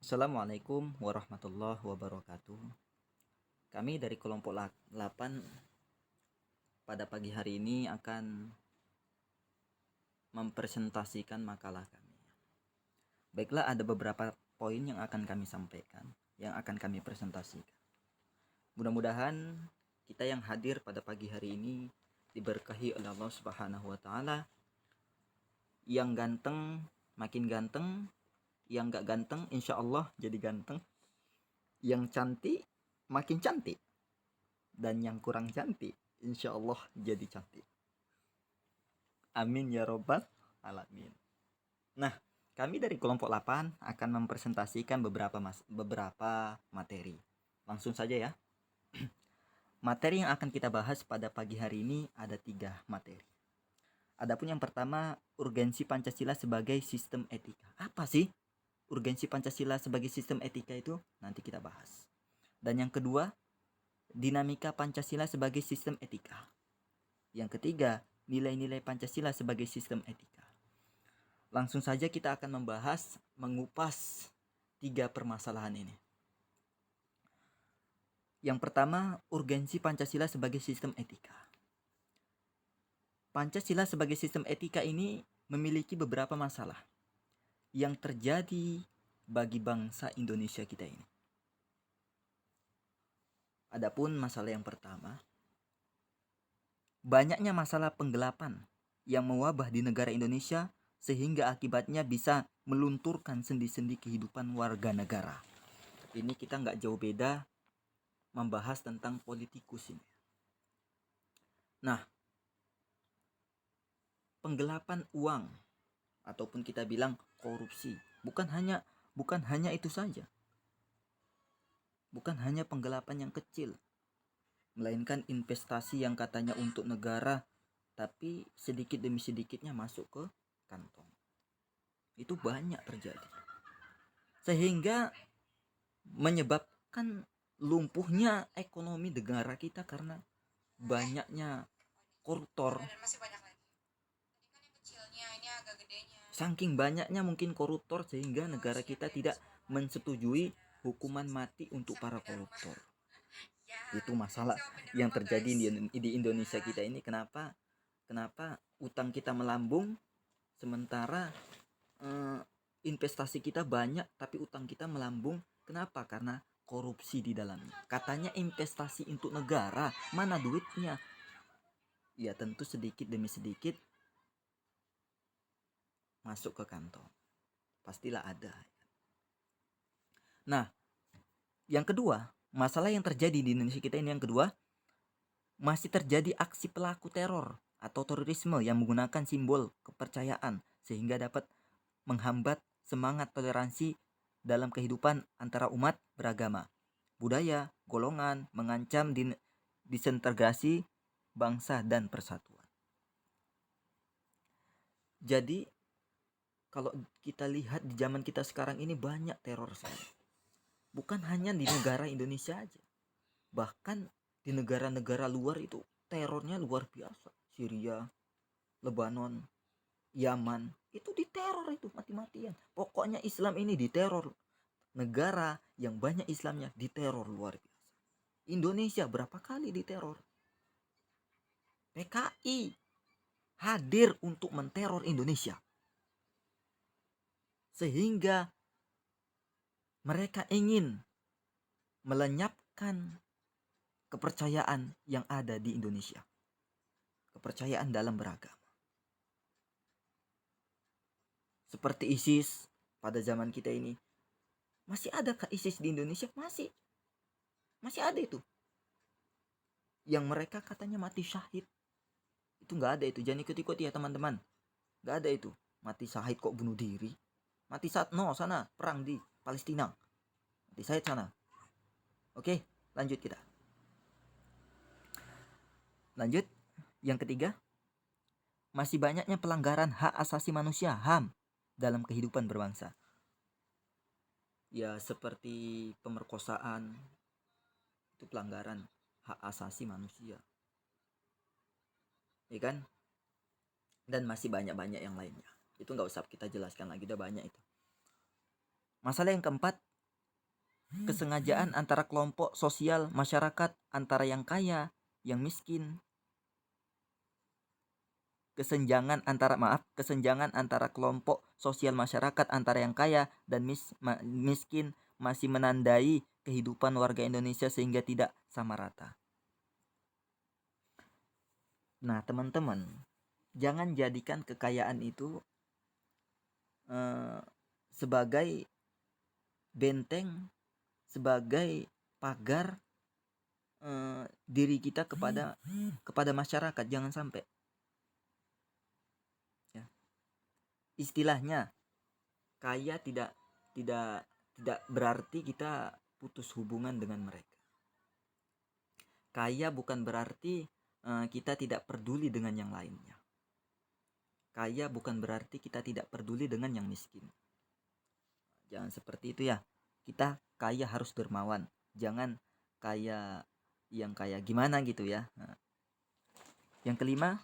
Assalamualaikum warahmatullahi wabarakatuh. Kami dari kelompok 8 pada pagi hari ini akan mempresentasikan makalah kami. Baiklah, ada beberapa poin yang akan kami sampaikan, yang akan kami presentasikan. Mudah-mudahan kita yang hadir pada pagi hari ini diberkahi oleh Allah Subhanahu wa taala. Yang ganteng makin ganteng, yang gak ganteng insya Allah jadi ganteng, yang cantik makin cantik, dan yang kurang cantik insya Allah jadi cantik. Amin ya robbal alamin. Nah, kami dari kelompok 8 akan mempresentasikan beberapa materi. Langsung saja ya. Materi yang akan kita bahas pada pagi hari ini ada 3 materi. Adapun yang pertama, urgensi Pancasila sebagai sistem etika. Apa sih urgensi Pancasila sebagai sistem etika itu? Nanti kita bahas. Dan yang kedua, dinamika Pancasila sebagai sistem etika. Yang ketiga, nilai-nilai Pancasila sebagai sistem etika. Langsung saja kita akan membahas, mengupas 3 permasalahan ini. Yang pertama, urgensi Pancasila sebagai sistem etika. Pancasila sebagai sistem etika ini memiliki beberapa masalah yang terjadi bagi bangsa Indonesia kita ini. Adapun masalah yang pertama, banyaknya masalah penggelapan yang mewabah di negara Indonesia sehingga akibatnya bisa melunturkan sendi-sendi kehidupan warga negara. Ini kita nggak jauh beda membahas tentang politikus ini. Nah, penggelapan uang ataupun kita bilang korupsi bukan hanya itu saja. Bukan hanya penggelapan yang kecil, melainkan investasi yang katanya untuk negara tapi sedikit demi sedikitnya masuk ke kantong. Itu banyak terjadi. Sehingga menyebabkan lumpuhnya ekonomi negara kita karena banyaknya koruptor. Saking banyaknya mungkin koruptor sehingga negara kita tidak mensetujui hukuman mati untuk para koruptor. Itu masalah yang terjadi di Indonesia kita ini. Kenapa utang kita melambung sementara investasi kita banyak tapi utang kita melambung. Kenapa? Karena korupsi di dalamnya. Katanya investasi untuk negara, mana duitnya? Ya tentu sedikit demi sedikit masuk ke kantong. Pastilah ada. Nah, yang kedua, masalah yang terjadi di Indonesia kita ini yang kedua, masih terjadi aksi pelaku teror atau terorisme yang menggunakan simbol kepercayaan sehingga dapat menghambat semangat toleransi dalam kehidupan antara umat beragama, budaya, golongan, mengancam disintegrasi bangsa dan persatuan. Jadi kalau kita lihat di zaman kita sekarang ini banyak teror sekali. Bukan hanya di negara Indonesia aja, bahkan di negara-negara luar itu terornya luar biasa. Syria, Lebanon, Yaman, itu diteror itu mati-matian. Pokoknya Islam ini diteror. Negara yang banyak Islamnya diteror luar biasa. Indonesia berapa kali diteror? PKI hadir untuk menteror Indonesia. Sehingga mereka ingin melenyapkan kepercayaan yang ada di Indonesia. Kepercayaan dalam beragama. Seperti ISIS pada zaman kita ini. Masih adakah ISIS di Indonesia? Masih ada itu. Yang mereka katanya mati syahid. Itu nggak ada itu. Jangan ikut-ikut ya teman-teman. Nggak ada itu. Mati syahid kok bunuh diri. Mati saat sana perang di Palestina. Mati syahid sana. Oke, lanjut kita. Lanjut. Yang ketiga, masih banyaknya pelanggaran hak asasi manusia HAM dalam kehidupan berbangsa. Ya seperti pemerkosaan, itu pelanggaran hak asasi manusia. Ya kan? Dan masih banyak-banyak yang lainnya. Itu nggak usah kita jelaskan lagi, udah banyak itu. Masalah yang keempat, kesengajaan antara kelompok sosial masyarakat, antara yang kaya, yang miskin, kesenjangan antara kelompok sosial masyarakat antara yang kaya dan miskin masih menandai kehidupan warga Indonesia sehingga tidak sama rata. Nah, teman-teman, jangan jadikan kekayaan itu sebagai benteng, sebagai pagar diri kita kepada masyarakat. Jangan sampai. Ya. Istilahnya, kaya tidak berarti kita putus hubungan dengan mereka. Kaya bukan berarti kita tidak peduli dengan yang lainnya. Kaya bukan berarti kita tidak peduli dengan yang miskin. Jangan seperti itu ya. Kita kaya harus dermawan. Jangan kaya yang kayak gimana gitu ya. Nah. Yang kelima,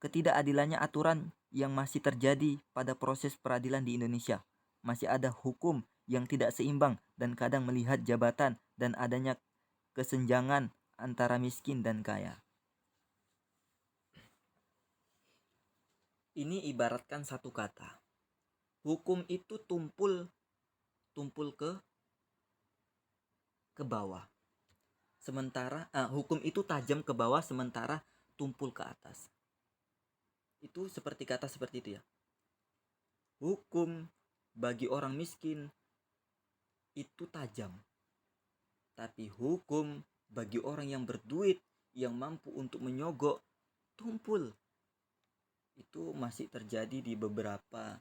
ketidakadilannya aturan yang masih terjadi pada proses peradilan di Indonesia. Masih ada hukum yang tidak seimbang dan kadang melihat jabatan dan adanya kesenjangan antara miskin dan kaya. Ini ibaratkan satu kata. Hukum itu tumpul ke bawah. Sementara hukum itu tajam ke bawah sementara tumpul ke atas. Itu seperti kata seperti itu ya. Hukum bagi orang miskin itu tajam. Tapi hukum bagi orang yang berduit, yang mampu untuk menyogok, tumpul. Itu masih terjadi di beberapa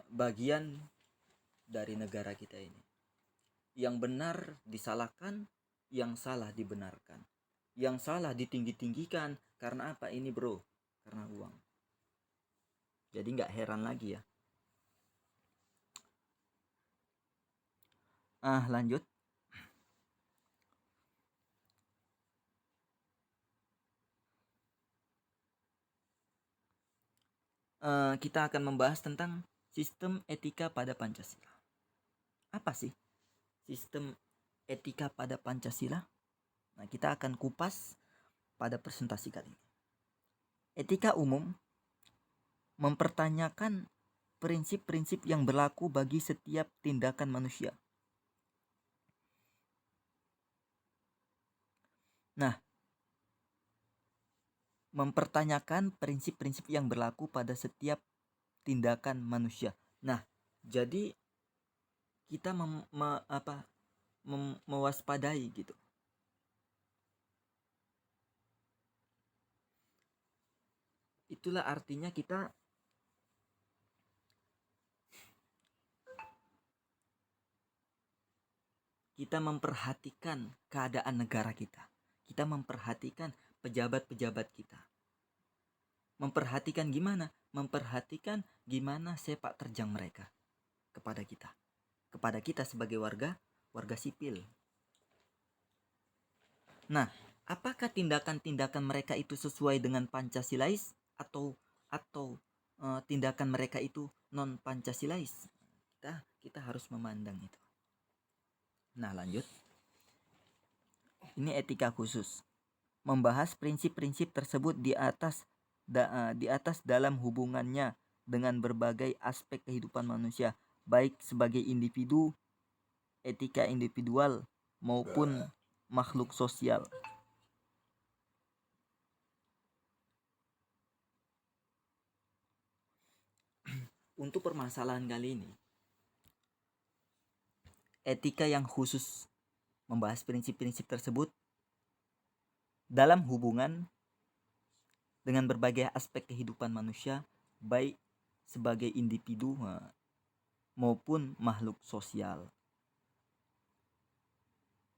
bagian dari negara kita ini. Yang benar disalahkan, yang salah dibenarkan. Yang salah ditinggi-tinggikan. Karena apa ini bro? Karena uang. Jadi gak heran lagi ya. Lanjut. Kita akan membahas tentang sistem etika pada Pancasila. Apa sih sistem etika pada Pancasila? Nah, kita akan kupas pada presentasi kali ini. Etika umum mempertanyakan prinsip-prinsip yang berlaku bagi setiap tindakan manusia. Nah, mempertanyakan prinsip-prinsip yang berlaku pada setiap tindakan manusia. Nah, jadi kita mewaspadai gitu. Itulah artinya kita memperhatikan keadaan negara kita. Kita memperhatikan pejabat-pejabat kita. Memperhatikan gimana? Memperhatikan gimana sepak terjang mereka kepada kita. Kepada kita sebagai warga sipil. Nah, apakah tindakan-tindakan mereka itu sesuai dengan Pancasilais atau tindakan mereka itu non Pancasilais? Kita harus memandang itu. Nah, lanjut. Ini etika khusus. Membahas prinsip-prinsip tersebut di atas dalam hubungannya dengan berbagai aspek kehidupan manusia, baik sebagai individu, etika individual maupun makhluk sosial. Untuk permasalahan kali ini, etika yang khusus membahas prinsip-prinsip tersebut dalam hubungan dengan berbagai aspek kehidupan manusia, baik sebagai individu maupun makhluk sosial.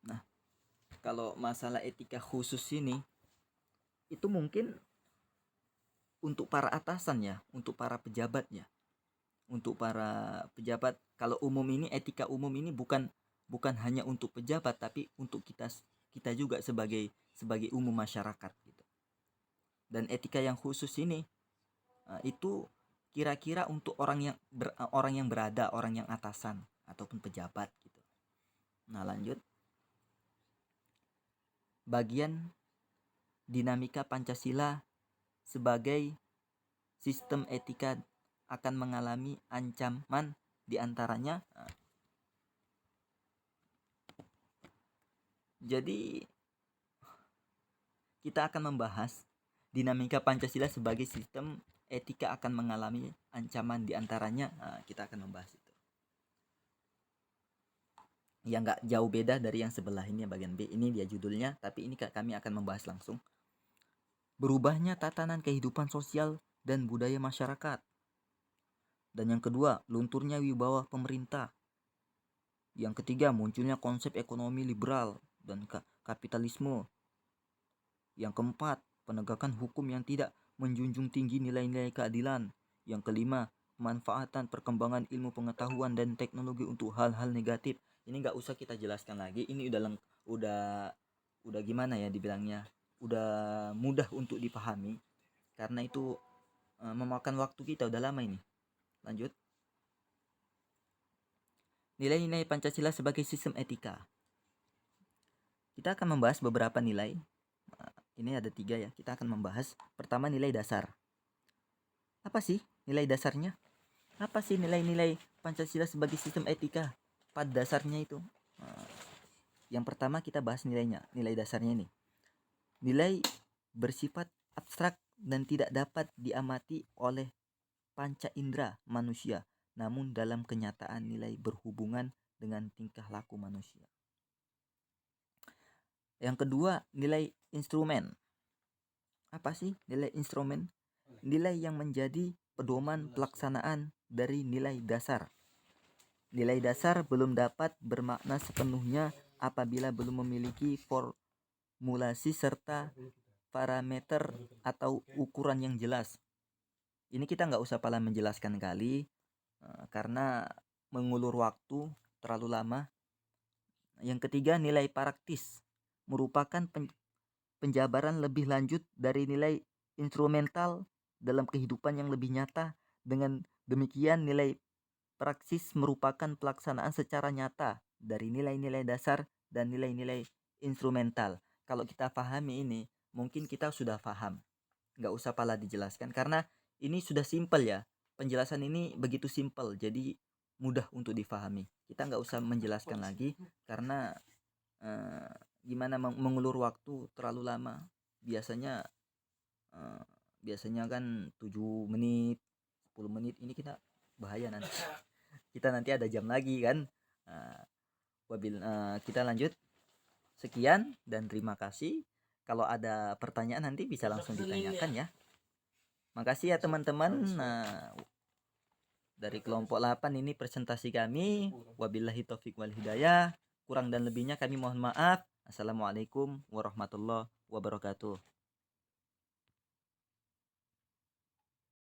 Nah, kalau masalah etika khusus ini itu mungkin untuk para atasan ya, untuk para pejabat ya. Untuk para pejabat, kalau umum ini, etika umum ini bukan hanya untuk pejabat tapi untuk kita juga sebagai umum masyarakat gitu. Dan etika yang khusus ini itu kira-kira untuk orang yang berada, orang yang atasan ataupun pejabat gitu. Nah, lanjut. Bagian dinamika Pancasila sebagai sistem etika akan mengalami ancaman diantaranya. Jadi kita akan membahas dinamika Pancasila sebagai sistem etika akan mengalami ancaman diantaranya. Kita akan membahas itu. Yang nggak jauh beda dari yang sebelah ini, bagian B. Ini dia judulnya, tapi ini kami akan membahas langsung. Berubahnya tatanan kehidupan sosial dan budaya masyarakat. Dan yang kedua, lunturnya wibawa pemerintah. Yang ketiga, munculnya konsep ekonomi liberal dan kapitalisme. Yang keempat, penegakan hukum yang tidak menjunjung tinggi nilai-nilai keadilan. Yang kelima, pemanfaatan perkembangan ilmu pengetahuan dan teknologi untuk hal-hal negatif. Ini nggak usah kita jelaskan lagi. Ini udah gimana ya dibilangnya, udah mudah untuk dipahami karena itu memakan waktu kita udah lama ini. Lanjut. Nilai-nilai Pancasila sebagai sistem etika. Kita akan membahas beberapa nilai. Ini ada 3 ya. Kita akan membahas. Pertama, nilai dasar. Apa sih nilai dasarnya? Apa sih nilai-nilai Pancasila sebagai sistem etika? Pada dasarnya itu. Yang pertama kita bahas nilainya. Nilai dasarnya ini. Nilai bersifat abstrak dan tidak dapat diamati oleh panca indera manusia, namun dalam kenyataan nilai berhubungan dengan tingkah laku manusia. Yang kedua, nilai instrumen. Apa sih nilai instrumen? Nilai yang menjadi pedoman pelaksanaan dari nilai dasar. Nilai dasar belum dapat bermakna sepenuhnya apabila belum memiliki formulasi serta parameter atau ukuran yang jelas. Ini kita nggak usah pala menjelaskan kali karena mengulur waktu terlalu lama. Yang ketiga, nilai praktis merupakan penjabaran lebih lanjut dari nilai instrumental dalam kehidupan yang lebih nyata. Dengan demikian, nilai praksis merupakan pelaksanaan secara nyata dari nilai-nilai dasar dan nilai-nilai instrumental. Kalau kita pahami ini, mungkin kita sudah paham. Nggak usah pala dijelaskan karena ini sudah simpel ya. Penjelasan ini begitu simpel, jadi mudah untuk difahami. Kita nggak usah menjelaskan lagi karena gimana mengulur waktu terlalu lama. Biasanya kan 7 menit, 10 menit. Ini kita bahaya nanti. Kita nanti ada jam lagi kan. Kita lanjut. Sekian dan terima kasih. Kalau ada pertanyaan nanti bisa langsung ditanyakan ya. Makasih ya teman-teman. Dari kelompok 8 ini presentasi kami. Wabillahi taufik wal hidayah. Kurang dan lebihnya kami mohon maaf. Assalamualaikum warahmatullahi wabarakatuh.